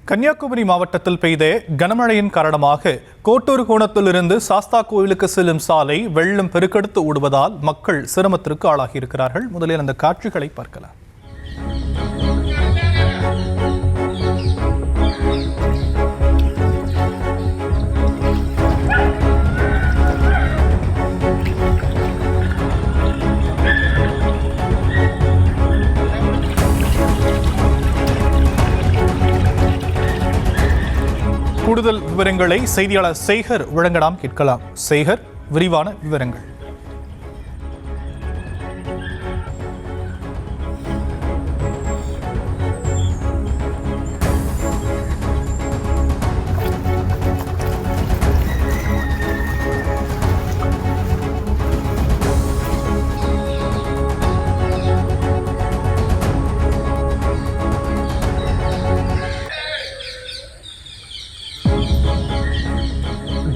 கன்னியாகுமரி மாவட்டத்தில் பெய்த கனமழையின் காரணமாக கோட்டூர் கோணத்திலிருந்து சாஸ்தா கோயிலுக்கு செல்லும் சாலை வெள்ளம் பெருக்கெடுத்து ஓடுவதால் மக்கள் சிரமத்திற்கு ஆளாகியிருக்கிறார்கள். முதலில் அந்த காட்சிகளை பார்க்கலாம். கூடுதல் விவரங்களை செய்தியாளர் சேகர் வழங்க நாம் கேட்கலாம். சேகர், விரிவான விவரங்கள்.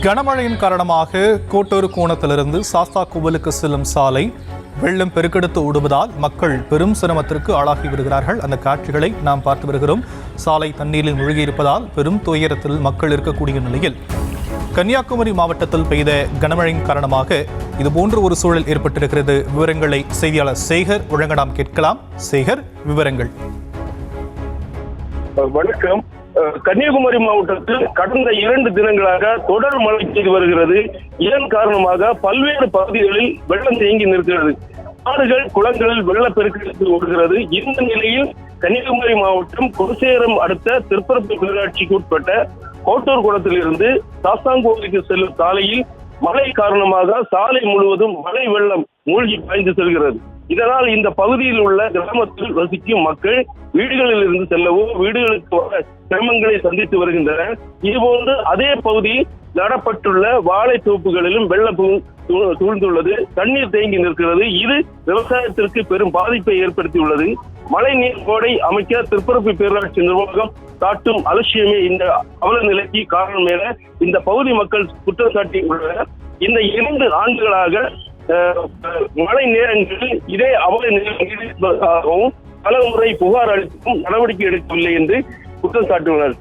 கனமழையின் காரணமாக கோட்டூர் கோணத்திலிருந்து சாஸ்தா கோவிலுக்கு செல்லும் சாலை வெள்ளம் பெருக்கெடுத்து ஓடுவதால் மக்கள் பெரும் சிரமத்திற்கு ஆளாகி வருகிறார்கள். அந்த காட்சிகளை நாம் பார்த்து வருகிறோம். சாலை தண்ணீரில் மூழ்கியிருப்பதால் பெரும் துயரத்தில் மக்கள் இருக்கக்கூடிய நிலையில் கன்னியாகுமரி மாவட்டத்தில் பெய்த கனமழையின் காரணமாக இதுபோன்ற ஒரு சூழல் ஏற்பட்டிருக்கிறது. விவரங்களை செய்தியாளர் சேகர் வழங்க நாம் கேட்கலாம். சேகர், விவரங்கள். வணக்கம். கன்னியாகுமரி மாவட்டத்தில் கடந்த 2 தினங்களாக தொடர் மழை பெய்து வருகிறது. இதன் காரணமாக பல்வேறு பகுதிகளில் வெள்ளம் தேங்கி நிற்கிறது. ஆறுகள், குளங்களில் வெள்ளப்பெருக்கு ஓடுகிறது. இந்த நிலையில் கன்னியாகுமரி மாவட்டம் குலசேகரம் அடுத்த திருப்பரப்பு பேரூராட்சிக்கு உட்பட்ட கோட்டூர் குளத்திலிருந்து சாஸ்தாங்கோவிலுக்கு செல்லும் சாலையில் மழை காரணமாக சாலை முழுவதும் மழை வெள்ளம் மூழ்கி பாய்ந்து செல்கிறது. இதனால் இந்த பகுதியில் உள்ள கிராமத்தில் வசிக்கும் மக்கள் வீடுகளில் இருந்து செல்லவோ வீடுகளுக்கு வர சிரமங்களை சந்தித்து வருகின்றனர். இதுபோன்று அதே பகுதியில் நடப்பட்டுள்ள வாழை தோப்புகளிலும் வெள்ளம் சூழ்ந்துள்ளது. தண்ணீர் தேங்கி நிற்கிறது. இது விவசாயத்திற்கு பெரும் பாதிப்பை ஏற்படுத்தியுள்ளது. மழை நீர் கோடை அமைக்க திருப்பரப்பு பேரூராட்சி நிர்வாகம் காட்டும் அலட்சியமே இந்த அவல நிலைக்கு காரணம் என இந்த பகுதி மக்கள் குற்றம் சாட்டியுள்ளனர். இந்த 2 ஆண்டுகளாக மழை நேரங்களில் இதே அவல நிலையாகவும் பல முறை புகார் அளித்தும் நடவடிக்கை எடுக்கவில்லை என்று குற்றம் சாட்டியுள்ளனர்.